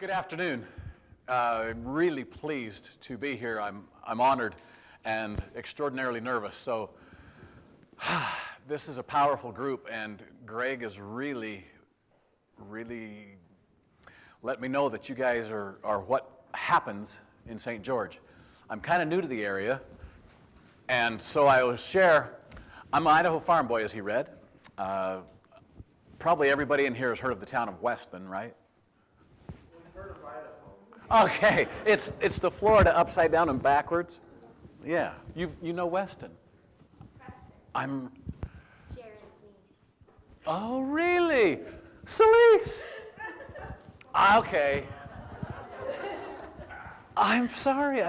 Good afternoon. I'm really pleased to be here. I'm honored and extraordinarily nervous. So this is a powerful group, and Greg has really let me know that you guys are what happens in St. George. I'm kind of new to the area, and so I will share. I'm an Idaho farm boy, as he read. Probably everybody in here has heard of the town of Weston, right? Okay, it's the Florida upside down and backwards. Yeah, you know Weston. Preston. I'm. Jaren's niece. Oh, really? Celise. Okay. I'm sorry.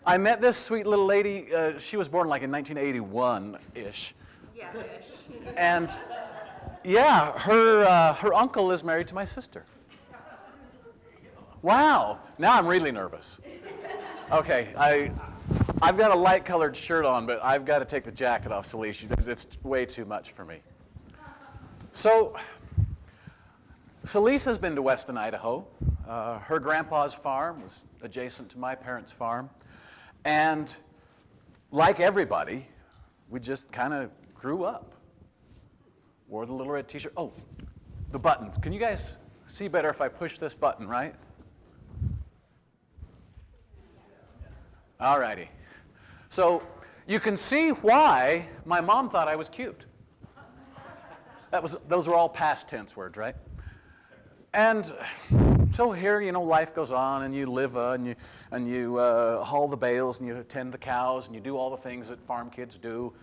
I met this sweet little lady. She was born like in 1981-ish. Yeah, ish. And yeah, her uncle is married to my sister. Wow, now I'm really nervous. Okay, I've got a light-colored shirt on, but I've got to take the jacket off, Celise. It's way too much for me. So, Celise has been to Weston, Idaho. Her grandpa's farm was adjacent to my parents' farm. And like everybody, we just kind of grew up. Wore the little red t-shirt. Oh, the buttons. Can you guys see better if I push this button, right? All righty. So you can see why my mom thought I was cute. Those were all past tense words, right? And so here, life goes on, and you live, and you haul the bales, and you tend the cows, and you do all the things that farm kids do.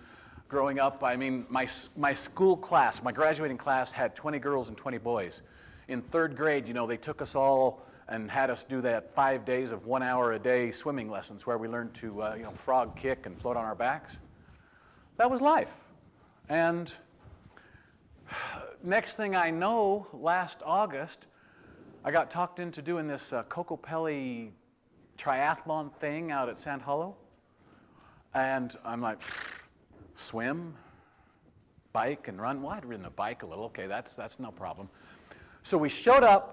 Growing up, I mean, my school class, my graduating class, had 20 girls and 20 boys. In third grade, they took us all and had us do that 5 days of 1 hour a day swimming lessons where we learned to, frog kick and float on our backs. That was life. And next thing I know, last August, I got talked into doing this Kokopelli triathlon thing out at Sand Hollow. And I'm like, swim, bike, and run. Well, I'd ridden a bike a little. Okay, that's no problem. So we showed up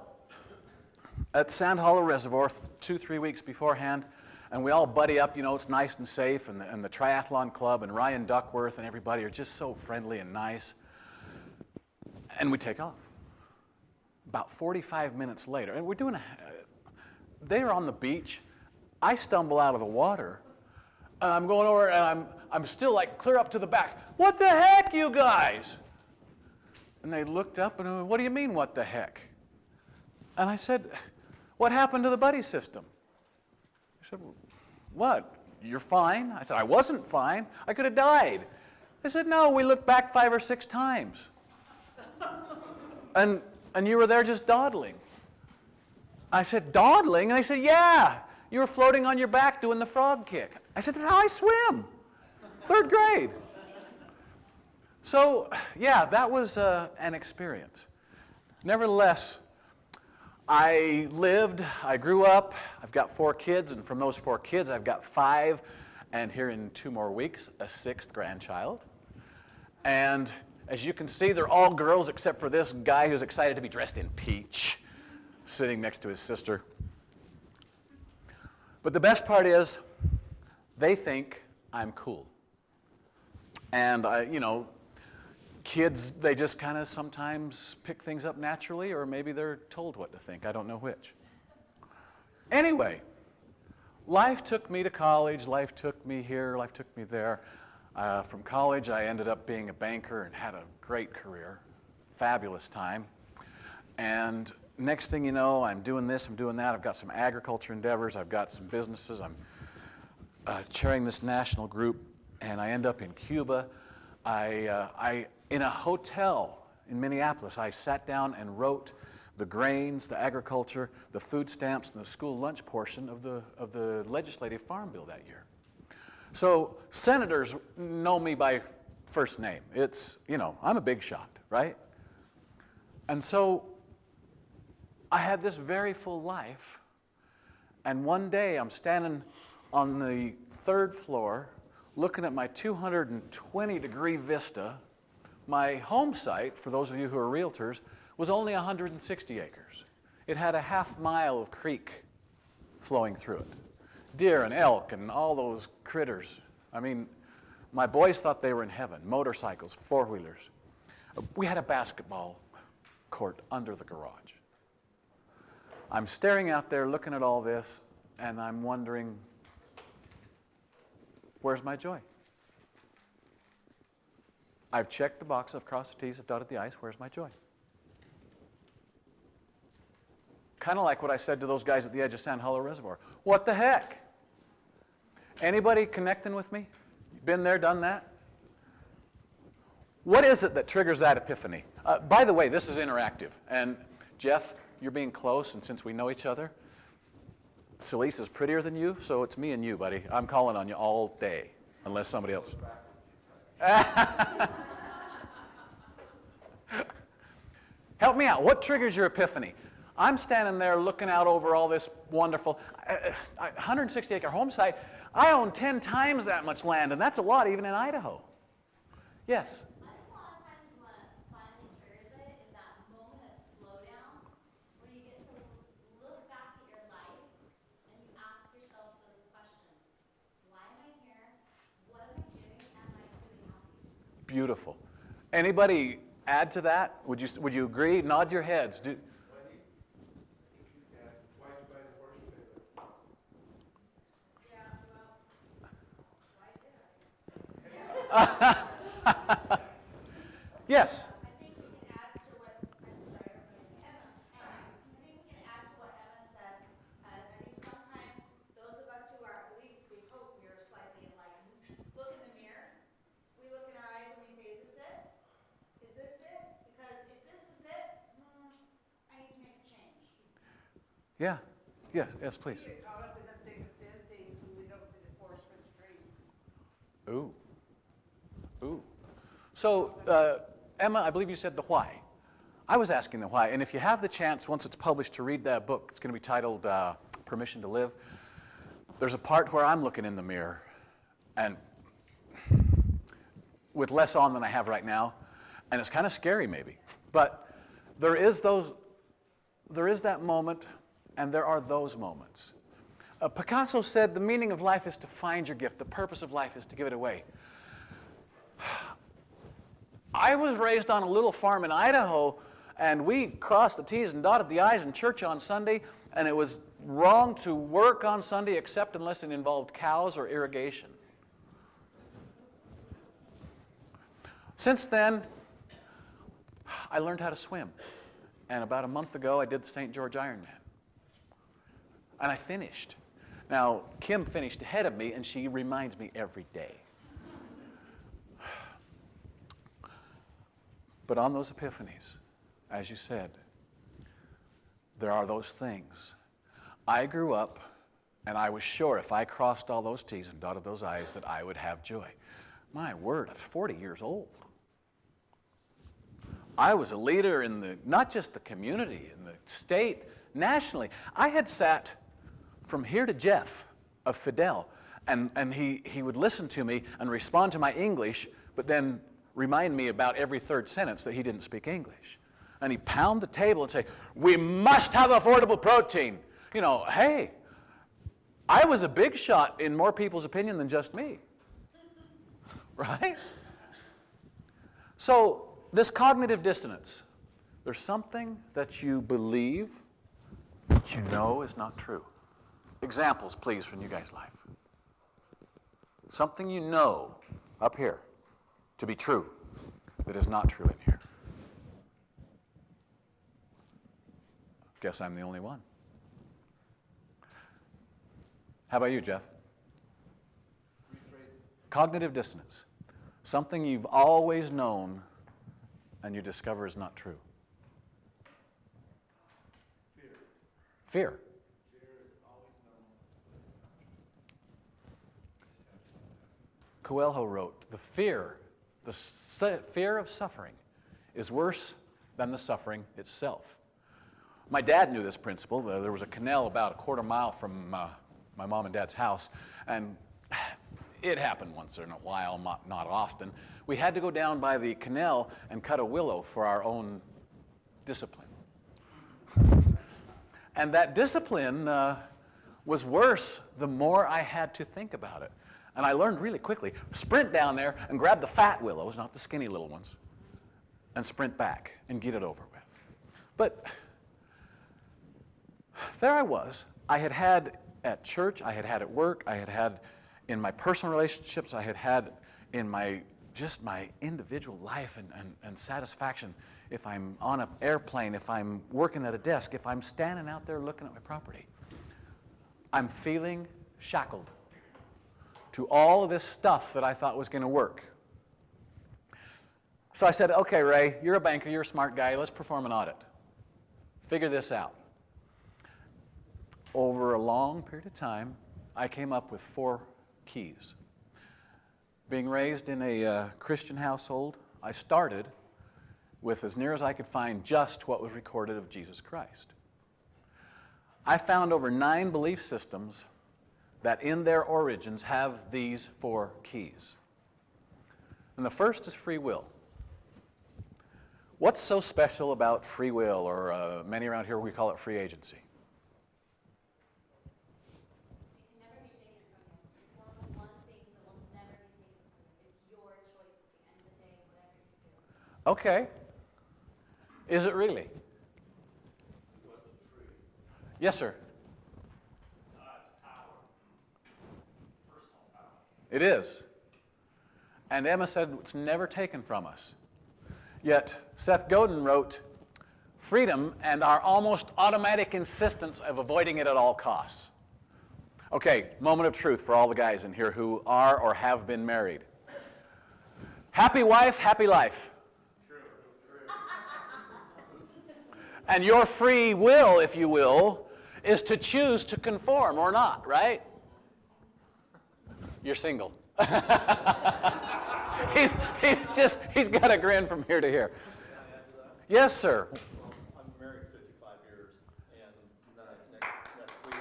at Sand Hollow Reservoir 2-3 weeks beforehand, and we all buddy up. It's nice and safe, and the triathlon club and Ryan Duckworth and everybody are just so friendly and nice. And we take off. About 45 minutes later, and we're doing they're on the beach. I stumble out of the water, and I'm going over, and I'm still like clear up to the back. What the heck, you guys? And they looked up and went, what do you mean, what the heck? And I said, what happened to the buddy system? They said, what? You're fine? I said, I wasn't fine. I could have died. They said, no, we looked back 5 or 6 times. And you were there just dawdling. I said, dawdling? And they said, yeah, you were floating on your back doing the frog kick. I said, that's how I swim. 3rd grade. So, yeah, that was an experience. Nevertheless, I grew up, I've got 4 kids, and from those 4 kids, I've got 5, and here in 2 more weeks, a 6th grandchild. And as you can see, they're all girls except for this guy who's excited to be dressed in peach, sitting next to his sister. But the best part is, they think I'm cool. And kids, they just kind of sometimes pick things up naturally, or maybe they're told what to think. I don't know which. Anyway, life took me to college, life took me here, life took me there. From college, I ended up being a banker and had a great career, fabulous time. And next thing you know, I'm doing this, I'm doing that. I've got some agriculture endeavors, I've got some businesses. I'm chairing this national group, and I end up in Cuba. In a hotel in Minneapolis, I sat down and wrote the grains, the agriculture, the food stamps, and the school lunch portion of the legislative farm bill that year. So senators know me by first name. It's, I'm a big shot, right? And so I had this very full life, and one day I'm standing on the 3rd floor looking at my 220-degree vista. My home site, for those of you who are realtors, was only 160 acres. It had a half mile of creek flowing through it. Deer and elk and all those critters. I mean, my boys thought they were in heaven. Motorcycles, four-wheelers. We had a basketball court under the garage. I'm staring out there looking at all this, and I'm wondering, where's my joy? I've checked the box, I've crossed the T's, I've dotted the I's, where's my joy? Kind of like what I said to those guys at the edge of Sand Hollow Reservoir. What the heck? Anybody connecting with me? Been there, done that? What is it that triggers that epiphany? By the way, this is interactive. And Jeff, you're being close, and since we know each other, Celise is prettier than you, so it's me and you, buddy. I'm calling on you all day, unless somebody else. Help me out. What triggers your epiphany? I'm standing there looking out over all this wonderful 160-acre home site. I own 10 times that much land, and that's a lot even in Idaho. Yes? I think a lot of times what finally triggers it is that moment of slowdown where you get to look back at your life and you ask yourself those questions. Why am I here? What am I doing? Am I truly happy? Beautiful. Anybody add to that? Would you agree? Nod your heads. Yes. I think we can add to what, Emma. I think we can add to what Emma said. I think sometimes those of us who are, at least we hope we are slightly enlightened, look in the mirror, we look in our eyes and we say, is this it? Is this it? Because if this is it, I need to make a change. Yeah. Yes, yes, please. We get caught up in the thick of thin things and we don't see the forest for the trees. Ooh. Ooh. So, Emma, I believe you said the why. I was asking the why. And if you have the chance, once it's published, to read that book, it's going to be titled Permission to Live. There's a part where I'm looking in the mirror, and with less on than I have right now, and it's kind of scary maybe. But there is that moment, and there are those moments. Picasso said the meaning of life is to find your gift. The purpose of life is to give it away. I was raised on a little farm in Idaho, and we crossed the T's and dotted the I's in church on Sunday, and it was wrong to work on Sunday except unless it involved cows or irrigation. Since then, I learned how to swim, and about a month ago, I did the St. George Ironman, and I finished. Now, Kim finished ahead of me, and she reminds me every day. But on those epiphanies, as you said, there are those things. I grew up, and I was sure if I crossed all those T's and dotted those I's that I would have joy. My word, I'm 40 years old. I was a leader in not just the community, in the state, nationally. I had sat from here to Jeff of Fidel, and he would listen to me and respond to my English, but then remind me about every third sentence that he didn't speak English. And he'd pound the table and say, we must have affordable protein. You know, hey, I was a big shot in more people's opinion than just me. Right? So this cognitive dissonance, there's something that you believe that you know is not true. Examples, please, from you guys' life. Something you know up here to be true that is not true in here. Guess I'm the only one. How about you, Jeff? Cognitive dissonance. Something you've always known and you discover is not true. Fear. Fear. Fear is always known. Coelho wrote, the fear of suffering is worse than the suffering itself. My dad knew this principle. There was a canal about a quarter mile from my mom and dad's house, and it happened once in a while, not often. We had to go down by the canal and cut a willow for our own discipline. And that discipline was worse the more I had to think about it. And I learned really quickly, sprint down there and grab the fat willows, not the skinny little ones, and sprint back and get it over with. But there I was. I had had at church, I had had at work, I had had in my personal relationships, I had had in my individual life and satisfaction. If I'm on an airplane, if I'm working at a desk, if I'm standing out there looking at my property, I'm feeling shackled to all of this stuff that I thought was going to work. So I said, okay, Ray, you're a banker, you're a smart guy, let's perform an audit. Figure this out. Over a long period of time, I came up with 4 keys. Being raised in a Christian household, I started with, as near as I could find, just what was recorded of Jesus Christ. I found over 9 belief systems that in their origins have these 4 keys. And the first is free will. What's so special about free will, or many around here we call it free agency? It can never be taken from you. It's one of the one things that will never be taken from you. It's your choice at the end of the day, whatever you do. Okay. Is it really? Yes, sir. It is. And Emma said it's never taken from us. Yet Seth Godin wrote, freedom and our almost automatic insistence of avoiding it at all costs. Okay, moment of truth for all the guys in here who are or have been married. Happy wife, happy life. True. And your free will, if you will, is to choose to conform or not, right? You're single. He's got a grin from here to here. Yes, sir. Well, I'm married 55 years, and next week.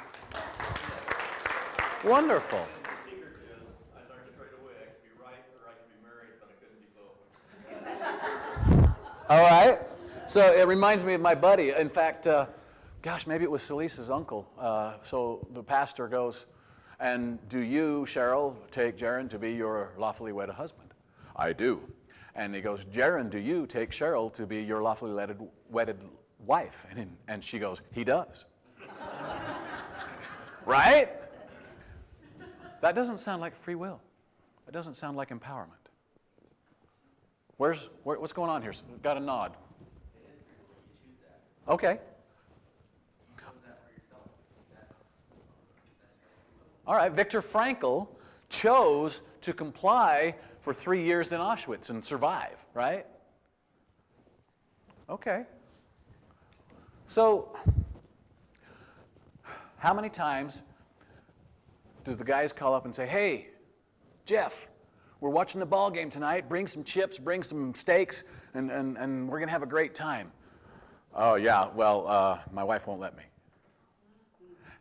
Wonderful. The secret is, I learned straight away, I could be right or I could be married, but I couldn't be both. All right. So it reminds me of my buddy. In fact, gosh, maybe it was Celise's uncle. So the pastor goes, and do you, Cheryl, take Jaron to be your lawfully wedded husband? I do. And he goes, Jaron, do you take Cheryl to be your lawfully wedded wife? And she goes, he does. Right? That doesn't sound like free will. That doesn't sound like empowerment. What's going on here? Got a nod. Okay. All right, Viktor Frankl chose to comply for 3 years in Auschwitz and survive, right? Okay. So, how many times does the guys call up and say, hey, Jeff, we're watching the ball game tonight, bring some chips, bring some steaks, and we're going to have a great time. Oh, yeah, well, my wife won't let me.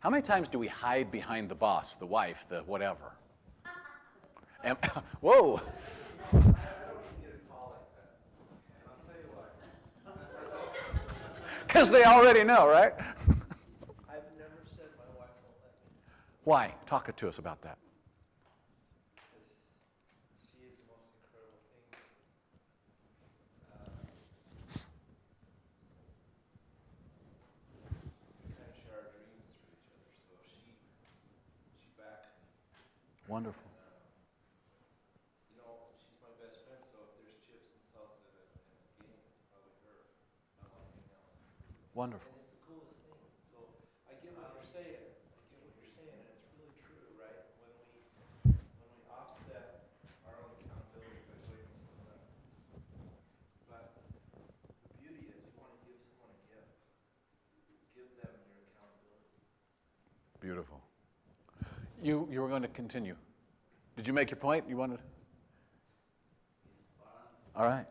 How many times do we hide behind the boss, the wife, the whatever? Whoa. Because they already know, right? I've never said my wife won't let me. Why? Talk to us about that. Because she is the most incredible thing. We kind of share our dreams through each other, so she backs me. Wonderful. You know, she's my best friend, so if there's chips and salsa in the game, it's probably her. Not anything else. Wonderful. And it's the coolest thing. So I get what you're saying. And it's really true, right? When we offset our own accountability by blaming someone else. But the beauty is you want to give someone a gift. Give them your accountability. Beautiful. You were going to continue. Did you make your point? You wanted? All right.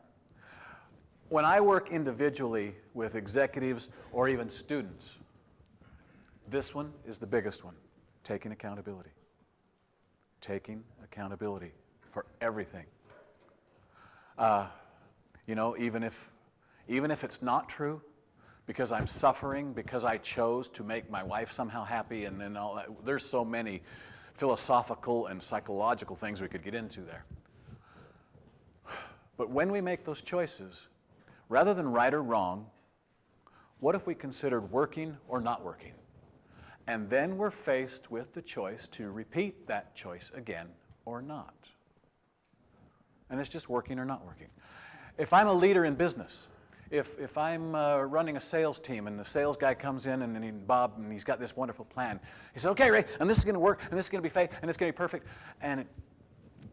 When I work individually with executives or even students, this one is the biggest one, taking accountability. Taking accountability for everything. You know, even if it's not true, because I'm suffering, because I chose to make my wife somehow happy, and then all that. There's so many philosophical and psychological things we could get into there. But when we make those choices, rather than right or wrong, what if we considered working or not working? And then we're faced with the choice to repeat that choice again or not. And it's just working or not working. If I'm a leader in business, if I'm running a sales team and the sales guy comes in and Bob, and he's got this wonderful plan. He said, okay, Ray, and this is going to work, and this is going to be fake, and it's going to be perfect, and it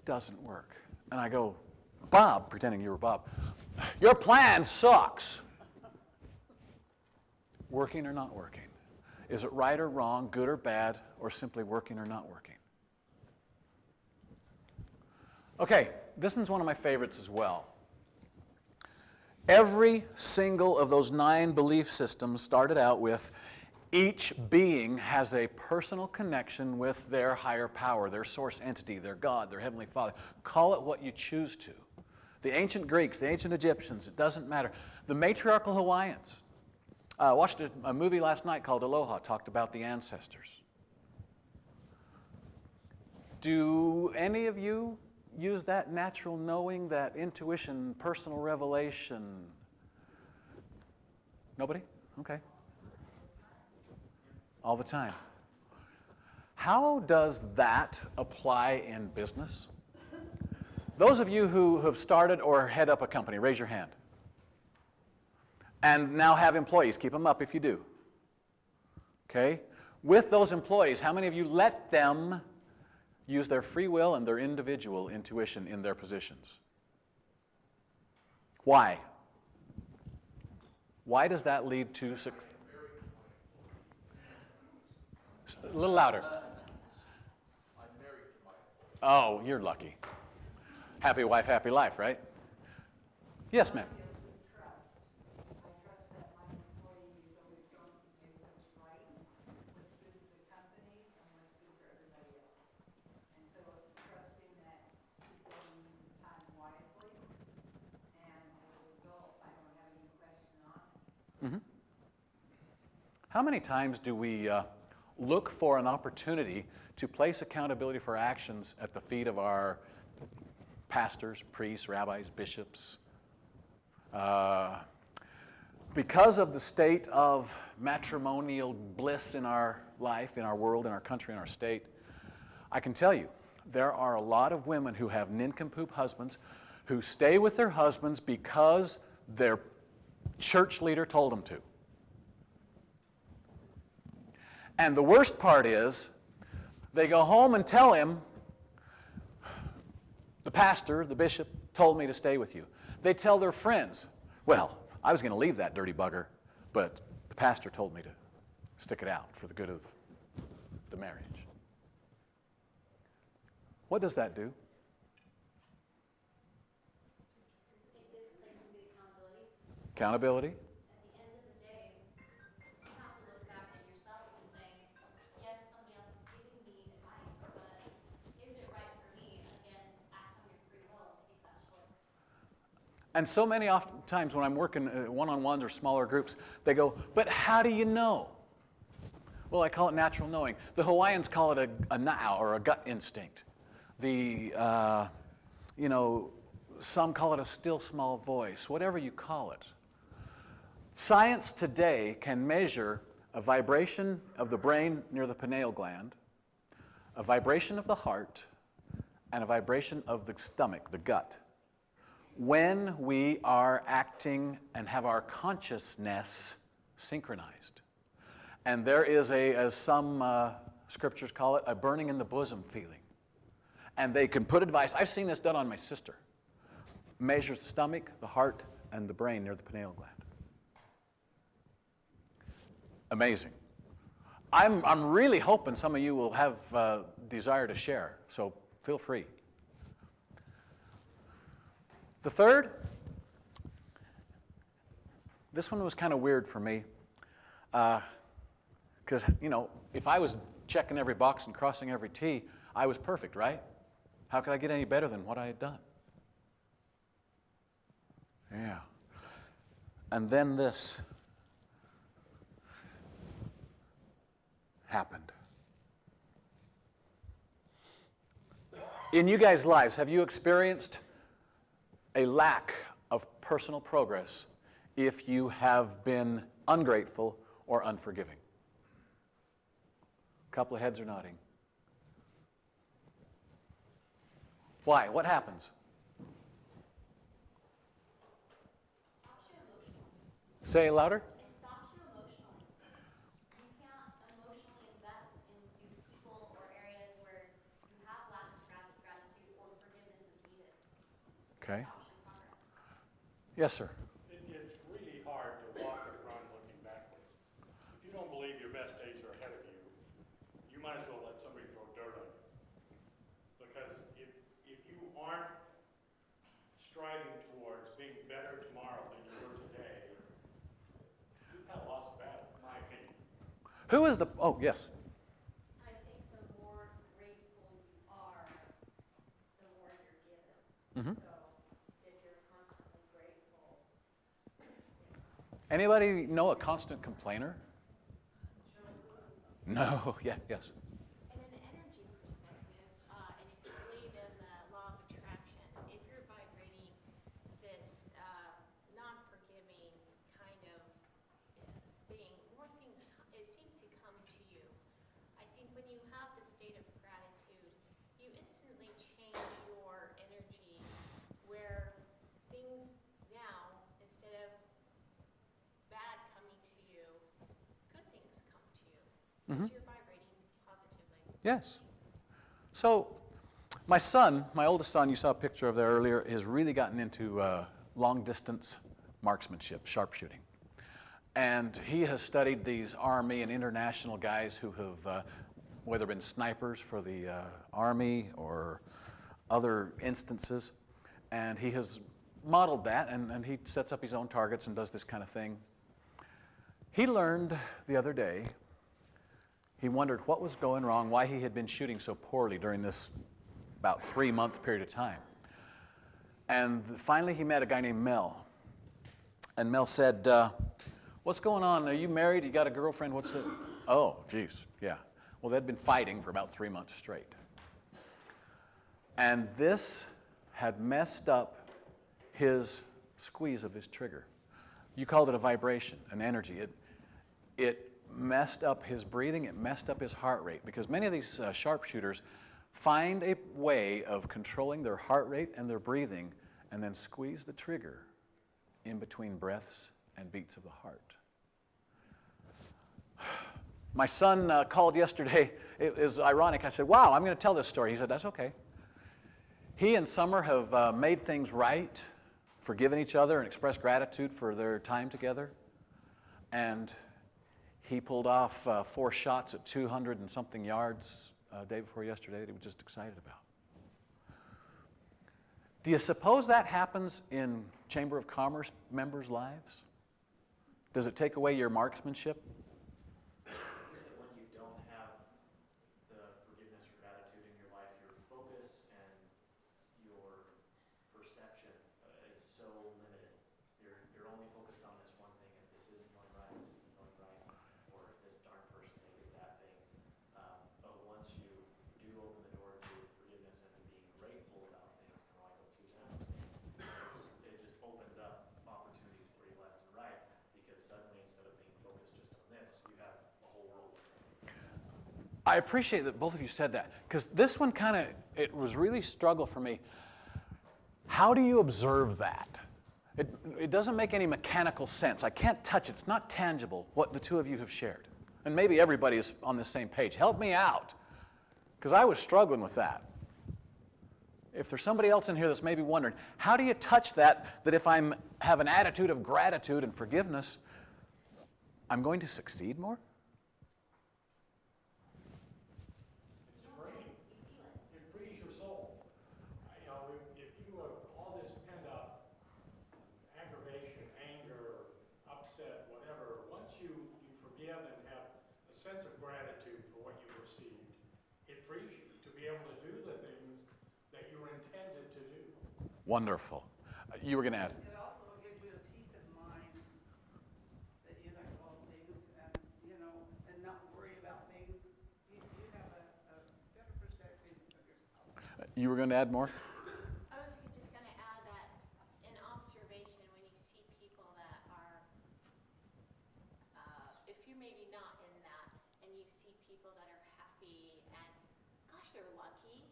doesn't work. And I go, Bob, pretending you were Bob, your plan sucks. Working or not working? Is it right or wrong, good or bad, or simply working or not working? Okay, this one's one of my favorites as well. Every single of those 9 belief systems started out with each being has a personal connection with their higher power, their source entity, their God, their Heavenly Father. Call it what you choose to. The ancient Greeks, the ancient Egyptians, it doesn't matter. The matriarchal Hawaiians. I watched a movie last night called Aloha, talked about the ancestors. Do any of you use that natural knowing, that intuition, personal revelation? Nobody? Okay. All the time. How does that apply in business? Those of you who have started or head up a company, raise your hand. And now have employees. Keep them up if you do. Okay? With those employees, how many of you let them use their free will and their individual intuition in their positions? Why? Why does that lead to success? A little louder. Oh, you're lucky. Happy wife, happy life, right? Yes, ma'am. How many times do we look for an opportunity to place accountability for actions at the feet of our pastors, priests, rabbis, bishops? Because of the state of matrimonial bliss in our life, in our world, in our country, in our state, I can tell you, there are a lot of women who have nincompoop husbands who stay with their husbands because their church leader told them to. And the worst part is, they go home and tell him, the pastor, the bishop, told me to stay with you. They tell their friends, well, I was going to leave that dirty bugger, but the pastor told me to stick it out for the good of the marriage. What does that do? It displaces the accountability. Accountability. At the end of the day, you have to look back at yourself and say, yes, somebody else is giving me advice, but is it right for me? Again, act on your free will, take that choice. And so many times when I'm working one-on-ones or smaller groups, they go, but how do you know? Well, I call it natural knowing. The Hawaiians call it a na'au, or a gut instinct. Some call it a still small voice, whatever you call it. Science today can measure a vibration of the brain near the pineal gland, a vibration of the heart, and a vibration of the stomach, the gut, when we are acting and have our consciousness synchronized. And there is as some scriptures call it, a burning in the bosom feeling. And they can put advice. I've seen this done on my sister. Measures the stomach, the heart, and the brain near the pineal gland. Amazing. I'm really hoping some of you will have desire to share, so feel free. The third, this one was kind of weird for me, because, if I was checking every box and crossing every T, I was perfect, right? How could I get any better than what I had done? Yeah. And then this. happened. In you guys' lives, have you experienced a lack of personal progress if you have been ungrateful or unforgiving? A couple of heads are nodding. Why? What happens? Stops you emotionally. Say it louder. It stops you emotionally. You can't emotionally invest into people or areas where you have lack of gratitude or forgiveness is needed. Okay. It stops your progress. Yes, sir. It's really hard to walk or run looking backwards. If you don't believe your best days are ahead of you, you might as well let somebody throw dirt on you. Because if you aren't striving towards being better tomorrow than you were today, you've kind of lost the battle, in my opinion. Who is the, oh, yes. I think the more grateful you are, the more you're given. Mhm. So if you're constantly grateful, Anybody know a constant complainer? No, yeah, yes. In an energy perspective, and if you believe in the law of attraction, if you're vibrating this non-forgiving kind of thing, more things it seem to come to you. I think when you have the state of gratitude, you instantly change your energy where things now, instead of bad coming to you, good things come to you. Mhm. You're vibrating positively. Yes. So, my son, my oldest son, you saw a picture of there earlier, has really gotten into long-distance marksmanship, sharpshooting. And he has studied these Army and international guys who have, whether been snipers for the Army or other instances, and he has modeled that, and he sets up his own targets and does this kind of thing. He learned the other day, he wondered what was going wrong, why he had been shooting so poorly during this about 3-month period of time. And finally he met a guy named Mel. And Mel said, what's going on? Are you married? You got a girlfriend? What's it? Oh, geez, yeah. Well, they'd been fighting for about 3 months straight. And this had messed up his squeeze of his trigger. You called it a vibration, an energy. It messed up his breathing, it messed up his heart rate, because many of these sharpshooters find a way of controlling their heart rate and their breathing and then squeeze the trigger in between breaths and beats of the heart. My son called yesterday. It was ironic. I said, wow, I'm going to tell this story. He said, that's okay. He and Summer have made things right, forgiven each other, and expressed gratitude for their time together. And he pulled off 4 shots at 200 and something yards day before yesterday that he was just excited about. Do you suppose that happens in Chamber of Commerce members' lives? Does it take away your marksmanship? When you don't have the forgiveness or gratitude in your life, your focus and your perception is so limited. You're only focused on this one thing. If this isn't going right, this isn't going right, or this darn person they did that thing. But once you do open the door to forgiveness and to being grateful about things, kind of like what Suzanne was saying, it just opens up opportunities for you left and right, because suddenly instead of being focused just on this, you have a whole world. I appreciate that both of you said that, because this one kind of, it was really struggle for me. How do you observe that? It doesn't make any mechanical sense. I can't touch it. It's not tangible, what the two of you have shared. And maybe everybody is on the same page. Help me out, because I was struggling with that. If there's somebody else in here that's maybe wondering, how do you touch that if I have an attitude of gratitude and forgiveness, I'm going to succeed more? It's freeing. It frees your soul. You know, if you have all this pent up aggravation, anger, upset, whatever, once you forgive and have a sense of gratitude for what you received, it frees you to be able to do the things that you were intended to do. Wonderful. You were going to add. It also gives you a peace of mind that you let go of things and, you know, and not worry about things You were going to add more? I was just going to add that in observation, when you see people that are, if you're maybe not in that, and you see people that are happy and, gosh, they're lucky.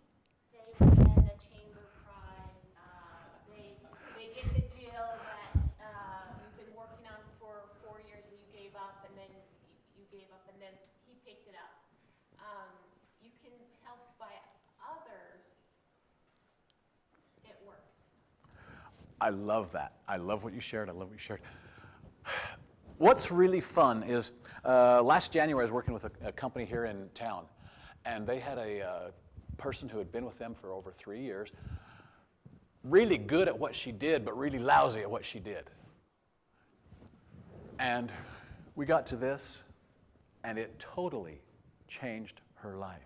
They win the chamber prize. They get the deal that you've been working on for 4 years and you gave up, and then you gave up, and then he picked it up. You can tell by others it works. I love that. I love what you shared. I love what you shared. What's really fun is last January I was working with a company here in town, and they had a person who had been with them for over 3 years, really good at what she did, but really lousy at what she did. And we got to this, and it totally changed her life.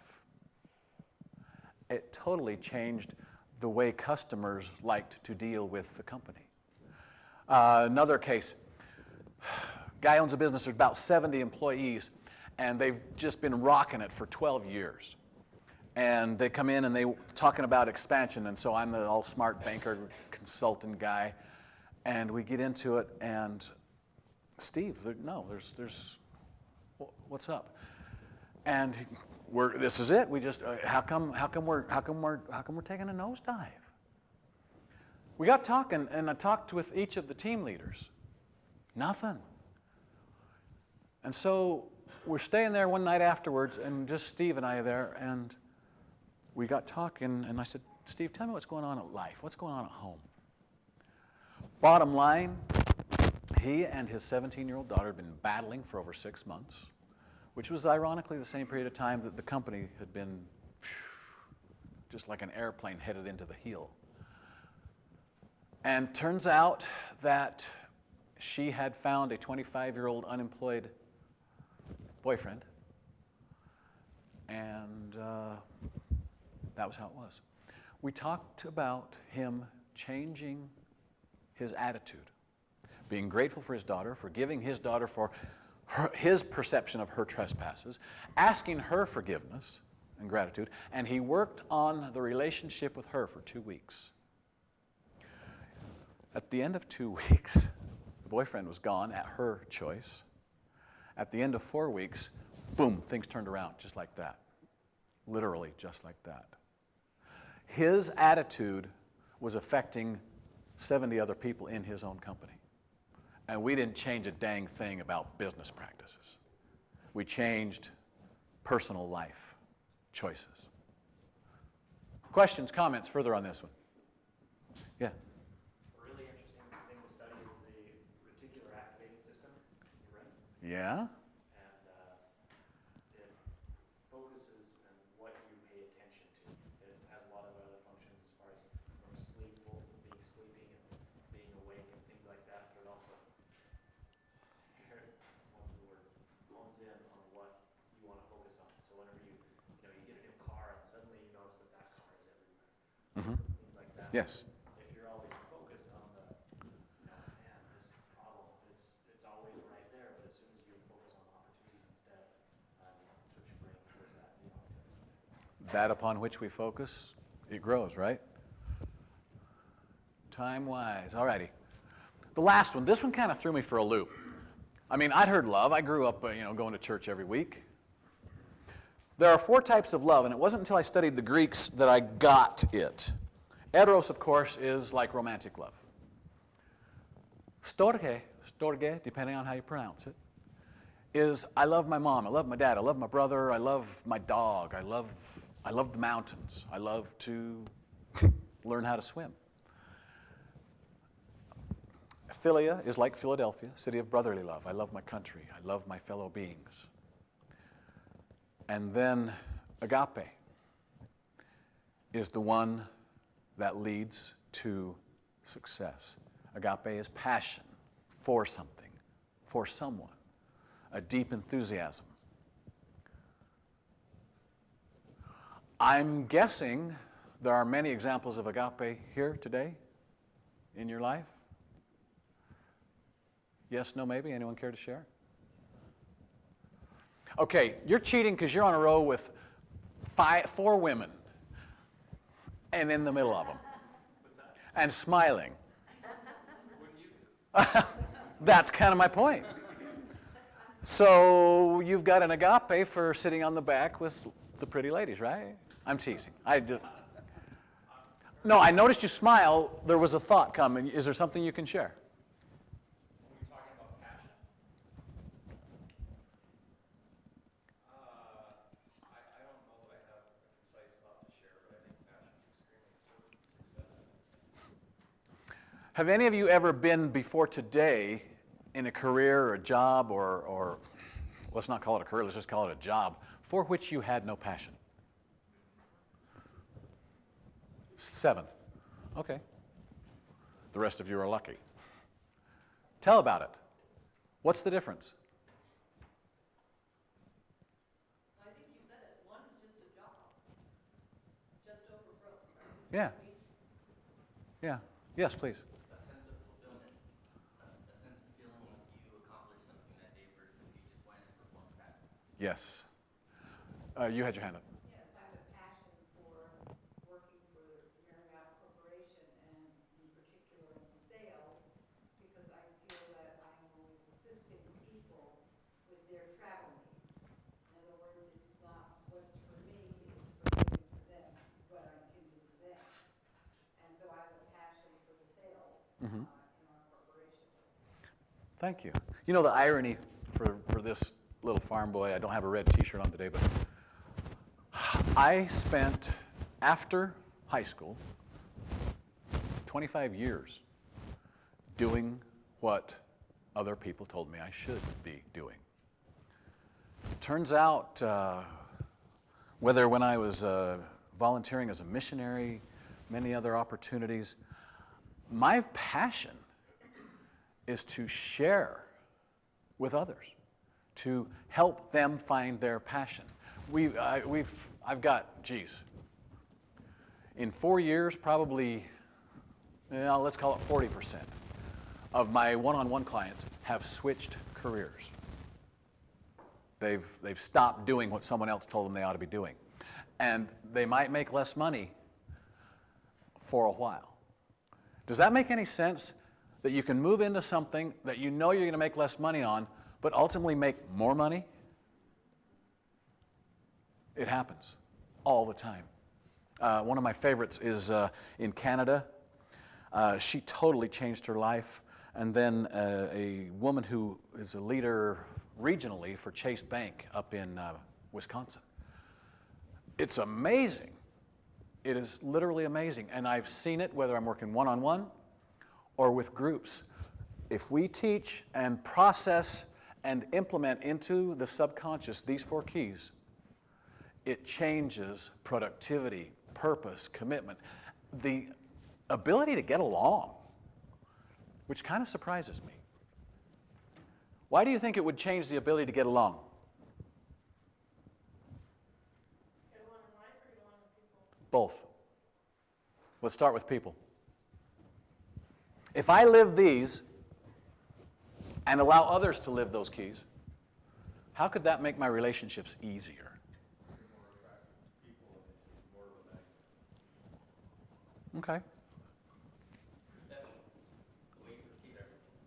It totally changed the way customers liked to deal with the company. Another case, guy owns a business, there's about 70 employees, and they've just been rocking it for 12 years. And they come in and they talking about expansion, and so I'm the all smart banker consultant guy, and we get into it, and Steve, there's what's up? And this is it. We just how come we're taking a nosedive? We got talking, and I talked with each of the team leaders. Nothing. And so we're staying there one night afterwards, and just Steve and I are there, and we got talking, and I said, Steve, tell me what's going on at life. What's going on at home? Bottom line, he and his 17-year-old daughter had been battling for over 6 months, which was ironically the same period of time that the company had been just like an airplane headed into the heel. And turns out that she had found a 25-year-old unemployed boyfriend, and that was how it was. We talked about him changing his attitude, being grateful for his daughter, forgiving his daughter for his perception of her trespasses, asking her forgiveness and gratitude, and he worked on the relationship with her for 2 weeks. At the end of 2 weeks, the boyfriend was gone at her choice. At the end of 4 weeks, boom, things turned around just like that. Literally just like that. His attitude was affecting 70 other people in his own company. And we didn't change a dang thing about business practices. We changed personal life choices. Questions, comments further on this one? Yeah. A really interesting thing to study is the reticular activating system in your brain. Yeah? And it focuses on what you pay attention to. It has a lot of other functions as far as from sleeping and being awake and things like that, but it also, what's the word, hones in on what you want to focus on. So whenever you get a new car and suddenly you notice that car is everywhere. Mm-hmm. Things like that. Yes. If you're always focused on the, man, this problem, it's always right there, but as soon as you focus on opportunities instead, switch your brain towards that, the opportunities. That upon which we focus, it grows, right? Time-wise. All righty. The last one. This one kind of threw me for a loop. I mean, I'd heard love. I grew up, going to church every week. There are 4 types of love, and it wasn't until I studied the Greeks that I got it. Eros, of course, is like romantic love. Storge, depending on how you pronounce it, is I love my mom, I love my dad, I love my brother, I love my dog, I love the mountains, I love to learn how to swim. Philia is like Philadelphia, city of brotherly love. I love my country, I love my fellow beings. And then agape is the one that leads to success. Agape is passion for something, for someone, a deep enthusiasm. I'm guessing there are many examples of agape here today in your life. Yes, no, maybe? Anyone care to share? Okay, you're cheating because you're on a row with 4 women. and in the middle of them. And smiling. That's kind of my point. So you've got an agape for sitting on the back with the pretty ladies, right? I'm teasing. No, I noticed you smile. There was a thought coming. Is there something you can share? When we're talking about passion, I don't know that I have a concise thought to share, but I think passion is extremely important to success. Have any of you ever been before today in a career or a job or let's not call it a career, let's just call it a job, for which you had no passion? 7. Okay. The rest of you are lucky. Tell about it. What's the difference? I think you said it. One is just a job. Just over broke. Yeah. Yeah. Yes, please. A sense of fulfillment, a sense of feeling like you accomplished something that day versus you just went and performed tasks. Yes. You had your hand up. Yes, I have a passion for working for your corporation and in particular in sales because I feel that I'm always assisting people with their travel needs. In other words, it's not what's for me, it's for giving to them, what I can do for them. And so I have a passion for the sales in our corporation. Thank you. You know the irony for this little farm boy, I don't have a red t-shirt on today, but I spent, after high school, 25 years doing what other people told me I should be doing. Turns out, whether when I was volunteering as a missionary, many other opportunities, my passion is to share with others, to help them find their passion. I've got, in 4 years, probably, let's call it 40% of my one-on-one clients have switched careers. They've stopped doing what someone else told them they ought to be doing. And they might make less money for a while. Does that make any sense? That you can move into something that you know you're going to make less money on, but ultimately make more money? It happens all the time. One of my favorites is in Canada. She totally changed her life. And then a woman who is a leader regionally for Chase Bank up in Wisconsin. It's amazing. It is literally amazing. And I've seen it whether I'm working one-on-one or with groups. If we teach and process and implement into the subconscious these 4 keys, it changes productivity, purpose, commitment, the ability to get along, which kind of surprises me. Why do you think it would change the ability to get along? Get along in life or get along with people? Both. Let's start with people. If I live these and allow others to live those keys, how could that make my relationships easier? Okay. Perception, the way you perceive everything,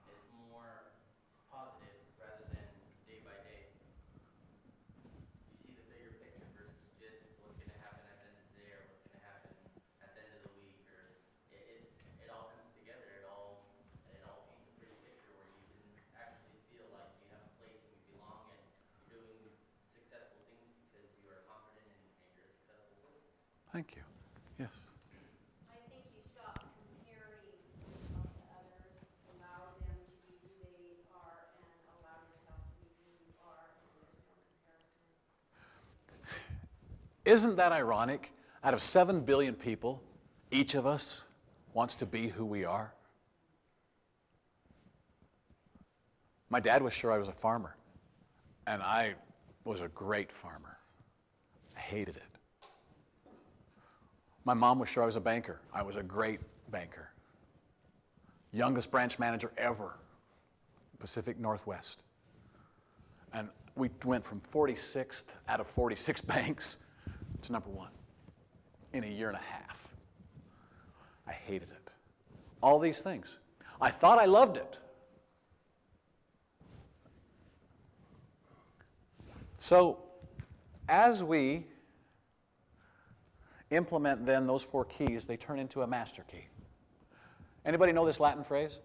it's more positive rather than day by day. You see the bigger picture versus just what's going to happen at the end of the day or what's going to happen at the end of the week, or it all comes together. It all paints a pretty picture where you can actually feel like you have a place and you belong and you're doing successful things because you are confident and you're a successful person. Thank you. Yes. I think you stop comparing yourself to others, allow them to be who they are, and allow yourself to be who you are, and there's no comparison. Isn't that ironic? Out of 7 billion people, each of us wants to be who we are. My dad was sure I was a farmer, and I was a great farmer. I hated it. My mom was sure I was a banker. I was a great banker. Youngest branch manager ever, Pacific Northwest. And we went from 46th out of 46 banks to number 1. in a year and a half. I hated it. All these things. I thought I loved it. So, as we implement then those 4 keys, they turn into a master key. Anybody know this Latin phrase?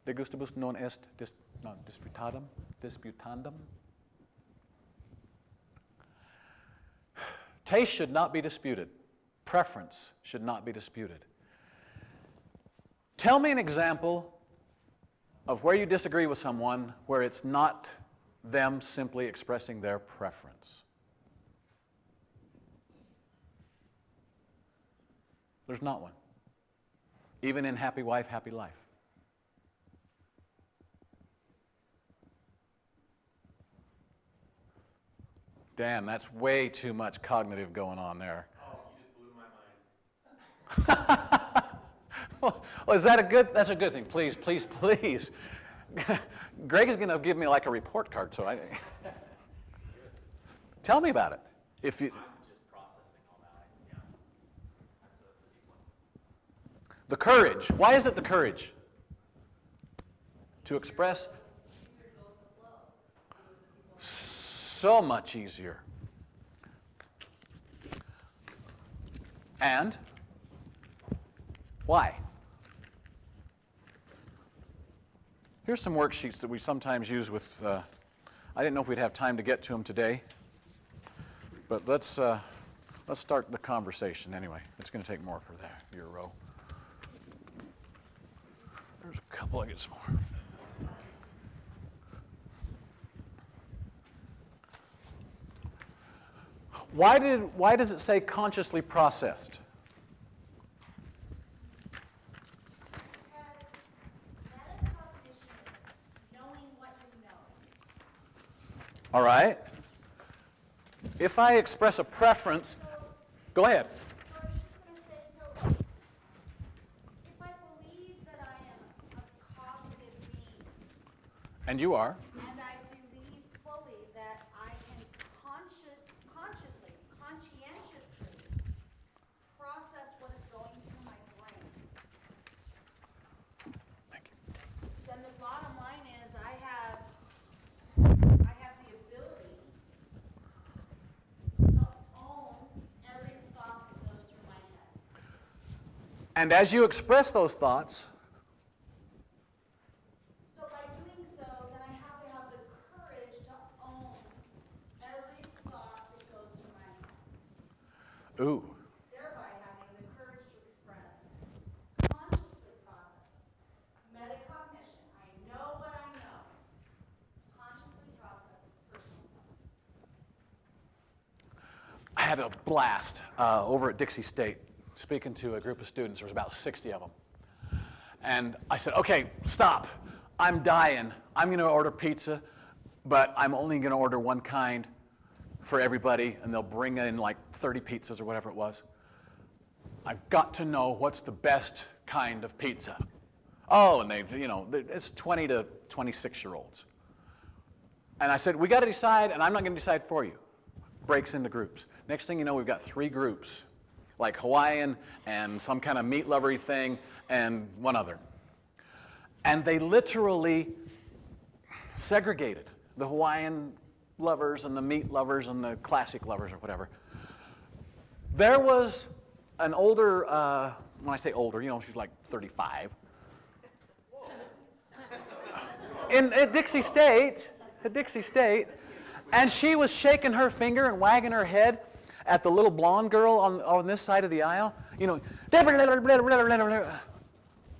De gustibus non est disputandum. Taste should not be disputed. Preference should not be disputed. Tell me an example of where you disagree with someone where it's not them simply expressing their preference. There's not one. Even in Happy Wife, Happy Life. Damn, that's way too much cognitive going on there. Oh, you just blew my mind. Well, is that a good? That's a good thing. Please, please, please. Greg is going to give me like a report card, so I tell me about it. If you. I'm just processing all that. Yeah, that's a deep one. The courage. Why is it the courage? To express. So much easier. And why? Here's some worksheets that we sometimes use with, I didn't know if we'd have time to get to them today, but let's start the conversation anyway. It's going to take more for your row. There's a couple, I get some more. Why does it say consciously processed? All right. If I express a preference, go ahead. So I was just going to say, so if I believe that I am a cognitive being, And you are. and I believe fully that I can consciously, conscientiously process what is going through my brain, Thank you. then the bottom line is I have the ability to own every thought that goes through my head. And as you express those thoughts, So by doing so, then I have to have the courage to own every thought that goes through my head, ooh, thereby having the courage to express, consciously process, metacognition, I know what I know, consciously process personal thoughts. I had a blast over at Dixie State speaking to a group of students. There was about 60 of them. And I said, okay, stop. I'm dying. I'm going to order pizza, but I'm only going to order one kind for everybody, and they'll bring in like 30 pizzas or whatever it was. I've got to know what's the best kind of pizza. Oh, and it's 20 to 26-year-olds. And I said, we got to decide, and I'm not going to decide for you. Breaks into groups. Next thing you know, we've got 3 groups, like Hawaiian and some kind of meat lovery thing and one other. And they literally segregated the Hawaiian lovers and the meat lovers and the classic lovers or whatever. There was an older, when I say older, she's like 35. At Dixie State, and she was shaking her finger and wagging her head at the little blonde girl on this side of the aisle.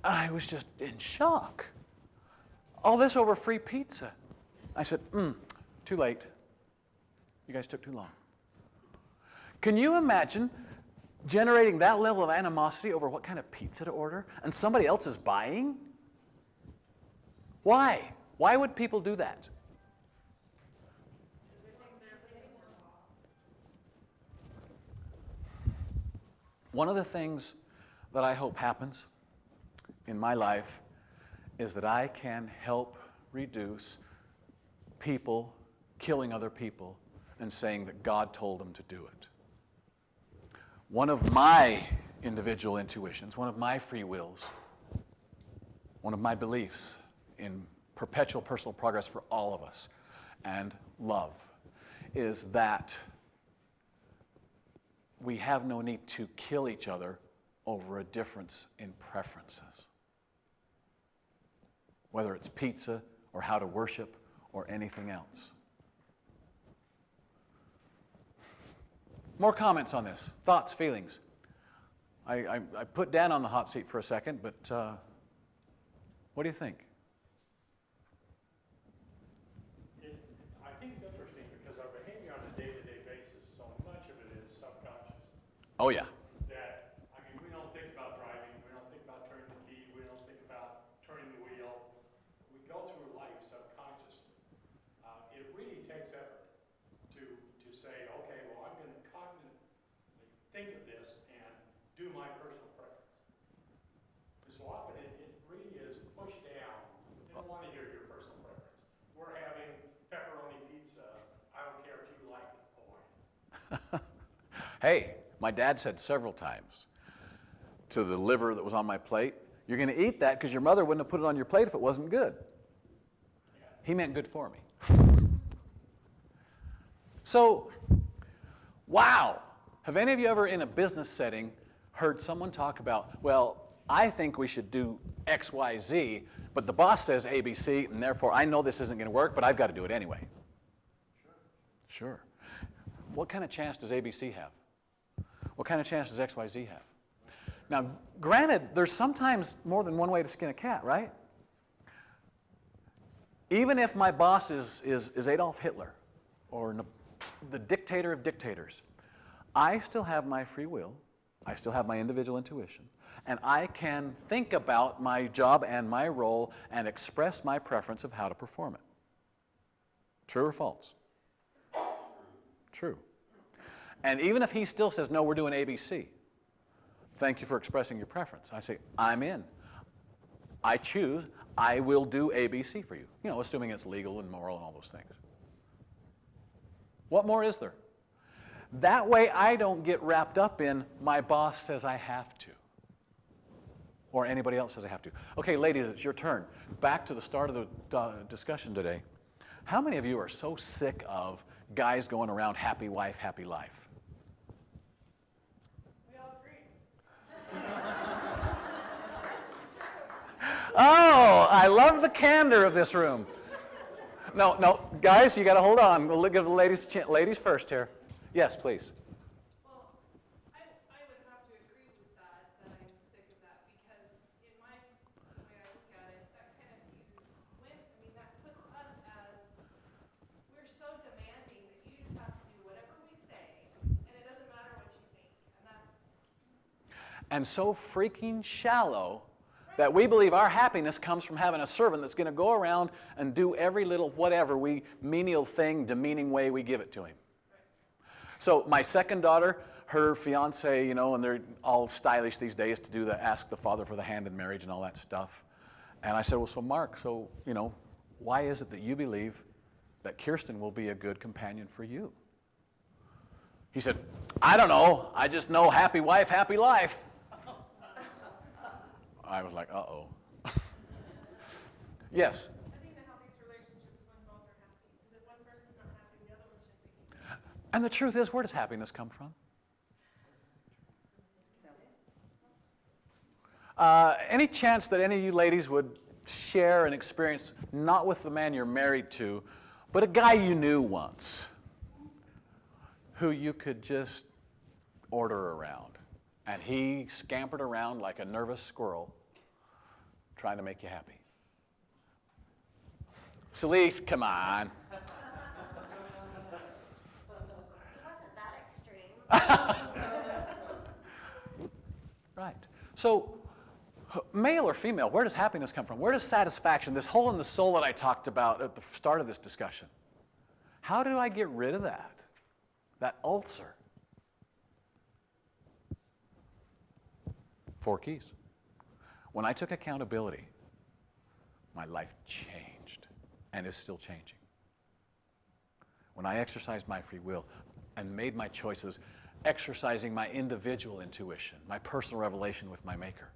I was just in shock. All this over free pizza. I said, too late. You guys took too long. Can you imagine generating that level of animosity over what kind of pizza to order and somebody else is buying? Why? Why would people do that? One of the things that I hope happens in my life is that I can help reduce people killing other people and saying that God told them to do it. one of my individual intuitions, one of my free wills, one of my beliefs in perpetual personal progress for all of us and love is that we have no need to kill each other over a difference in preferences. Whether it's pizza or how to worship or anything else. More comments on this, thoughts, feelings. I put Dan on the hot seat for a second, but what do you think? I think it's interesting because our behavior on a day-to-day basis, so much of it is subconscious. Oh yeah. That, I mean, we don't think about driving, we don't think about turning the key, we don't think about turning the wheel. We go through life subconsciously. It really takes effort to say, okay, well, I'm going to cognitively think of this and do my personal preference. So often it really is pushed down. They don't want to hear your personal preference. We're having pepperoni pizza. I don't care if you like Hawaiian. Hey, my dad said several times to the liver that was on my plate, you're going to eat that because your mother wouldn't have put it on your plate if it wasn't good. Yeah. He meant good for me. So, wow. Have any of you ever in a business setting heard someone talk about, well, I think we should do X, Y, Z, but the boss says A, B, C, and therefore I know this isn't going to work, but I've got to do it anyway. Sure. What kind of chance does ABC have? What kind of chance does XYZ have? Now, granted, there's sometimes more than one way to skin a cat, right? Even if my boss is Adolf Hitler or the dictator of dictators, I still have my free will, I still have my individual intuition, and I can think about my job and my role and express my preference of how to perform it. True or false? True. And even if he still says, no, we're doing ABC, thank you for expressing your preference. I say, I'm in. I choose, I will do ABC for you. You know, assuming it's legal and moral and all those things. What more is there? That way I don't get wrapped up in my boss says I have to. Or anybody else says I have to. Okay, ladies, it's your turn. Back to the start of the discussion today. How many of you are so sick of guys going around happy wife, happy life? We all agree. Oh, I love the candor of this room. No, guys, you got to hold on. We'll give the ladies ladies first here. Yes, please. Well, I would have to agree with that I'm sick of that, because in my way I look at it, that kind of views women, I mean, that puts us as, we're so demanding that you just have to do whatever we say, and it doesn't matter what you think, and that's... And so freaking shallow that we believe our happiness comes from having a servant that's going to go around and do every little whatever menial thing, demeaning way we give it to him. So my second daughter, her fiance, you know, and they're all stylish these days to do the ask the father for the hand in marriage and all that stuff. And I said, well, so Mark, so, you know, why is it that you believe that Kirsten will be a good companion for you? He said, I don't know. I just know happy wife, happy life. I was like, uh-oh. Yes? I think the healthiest relationship is when both are happy, because if one person's not happy, the other one should be. And the truth is, where does happiness come from? Any chance that any of you ladies would share an experience, not with the man you're married to, but a guy you knew once, who you could just order around, and he scampered around like a nervous squirrel, trying to make you happy? Celeste, come on. It wasn't that extreme. Right. So, male or female, where does happiness come from? Where does satisfaction, this hole in the soul that I talked about at the start of this discussion, how do I get rid of that? That ulcer? 4 keys. When I took accountability, my life changed and is still changing. When I exercised my free will and made my choices exercising my individual intuition, my personal revelation with my Maker.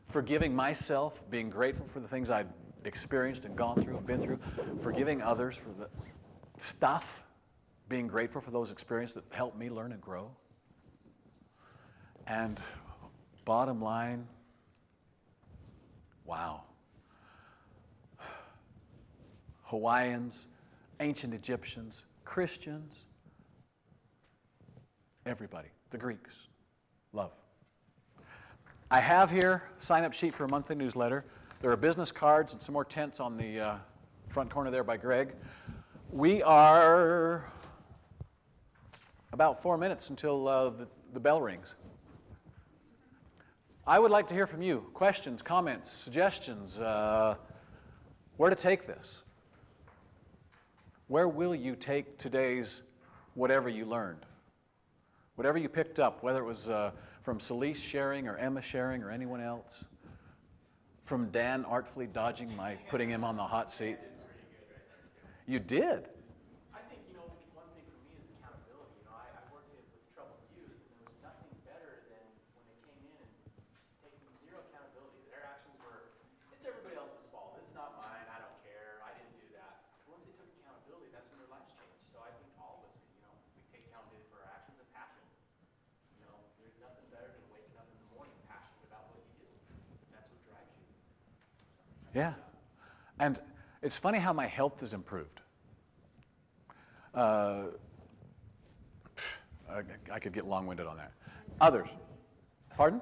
Forgiving myself, being grateful for the things I'd experienced and gone through and been through. Forgiving others for the stuff, being grateful for those experiences that helped me learn and grow. And bottom line, wow. Hawaiians, ancient Egyptians, Christians, everybody, the Greeks, love. I have here a sign-up sheet for a monthly newsletter. There are business cards and some more tents on the front corner there by Greg. We are about 4 minutes until the bell rings. I would like to hear from you. Questions, comments, suggestions, where to take this. Where will you take today's whatever you learned? Whatever you picked up, whether it was from Celeste sharing or Emma sharing or anyone else. From Dan artfully dodging my putting him on the hot seat. You did? I think, one thing for me is accountability. I worked with troubled youth, and there was nothing better than when they came in and taking zero accountability. Their actions were, it's everybody else's fault. It's not mine. I don't care. I didn't do that. But once they took accountability, that's when their lives changed. So I think all of us, we take accountability for our actions and passion. There's nothing better than waking up in the morning passionate about what you do. That's what drives you. Yeah. And it's funny how my health has improved. I could get long-winded on that. Others? Pardon?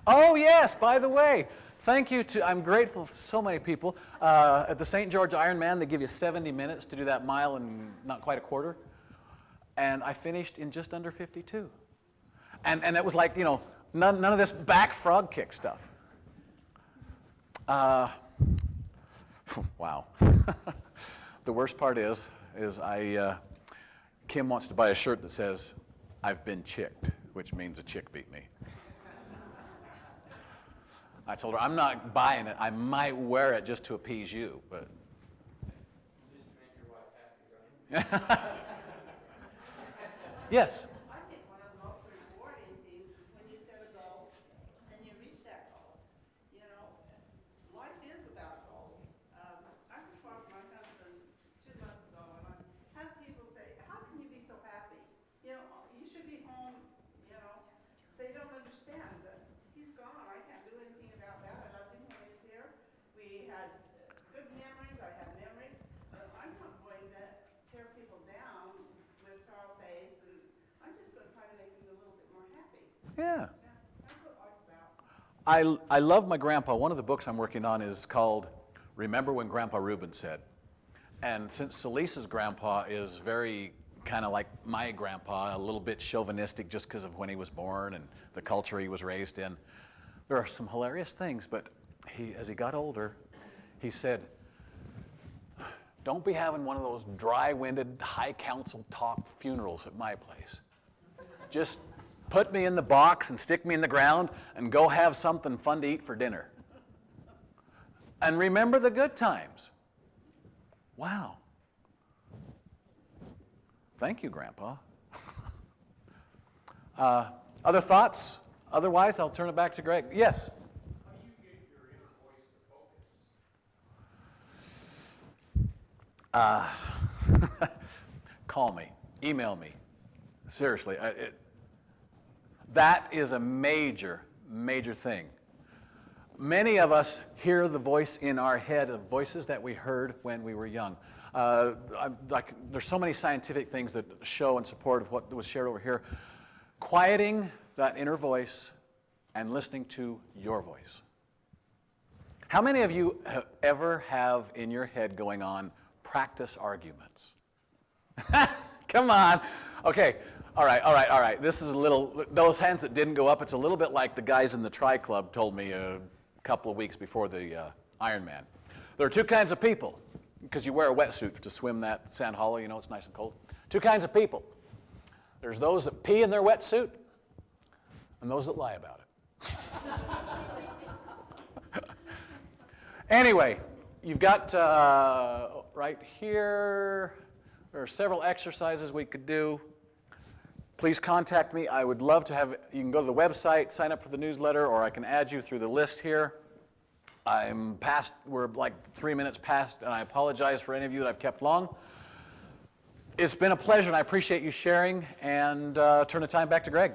Oh, yes, by the way. Thank you to, I'm grateful to so many people. At the St. George Ironman, they give you 70 minutes to do that mile in not quite a quarter. And I finished in just under 52. And it was like, none of this back frog kick stuff. Wow. The worst part is Kim wants to buy a shirt that says, "I've been chicked," which means a chick beat me. I told her, I'm not buying it. I might wear it just to appease you, but. Just to make your wife happy, right? Yes. I think one of the most rewarding things is when you set a goal and you reach that goal. Life is about goals. I just lost my husband 2 months ago, and I had people say, "How can you be so happy? You should be home." They don't understand that he's gone. I can't do anything about that. I loved him when he was here. We had good memories. I had memories. I'm not going to tear people down with sorrow face, and I'm just going to try to make them a little bit more happy. Yeah. Yeah, that's what life's about. I love my grandpa. One of the books I'm working on is called Remember When Grandpa Reuben Said. And since Celise's grandpa is very kind of like my grandpa, a little bit chauvinistic just because of when he was born and the culture he was raised in, there are some hilarious things, but as he got older, he said, don't be having one of those dry-winded, high council talk funerals at my place. Just put me in the box and stick me in the ground and go have something fun to eat for dinner. And remember the good times. Wow. Thank you, Grandpa. Other thoughts? Otherwise, I'll turn it back to Greg. Yes? How do you get your inner voice to focus? Call me. Email me. Seriously. That is a major, major thing. Many of us hear the voice in our head of voices that we heard when we were young. There's so many scientific things that show in support of what was shared over here. Quieting that inner voice and listening to your voice. How many of you ever have in your head going on practice arguments? Come on. Okay. All right. This is a little, those hands that didn't go up, it's a little bit like the guys in the Tri Club told me a couple of weeks before the Ironman. There are two kinds of people, because you wear a wetsuit to swim that Sand Hollow, it's nice and cold. Two kinds of people. There's those that pee in their wetsuit, and those that lie about it. Anyway, you've got right here, there are several exercises we could do. please contact me. I would love to have, you can go to the website, sign up for the newsletter, or I can add you through the list here. I'm past, we're like 3 minutes past, and I apologize for any of you that I've kept long. It's been a pleasure, and I appreciate you sharing, and turn the time back to Greg.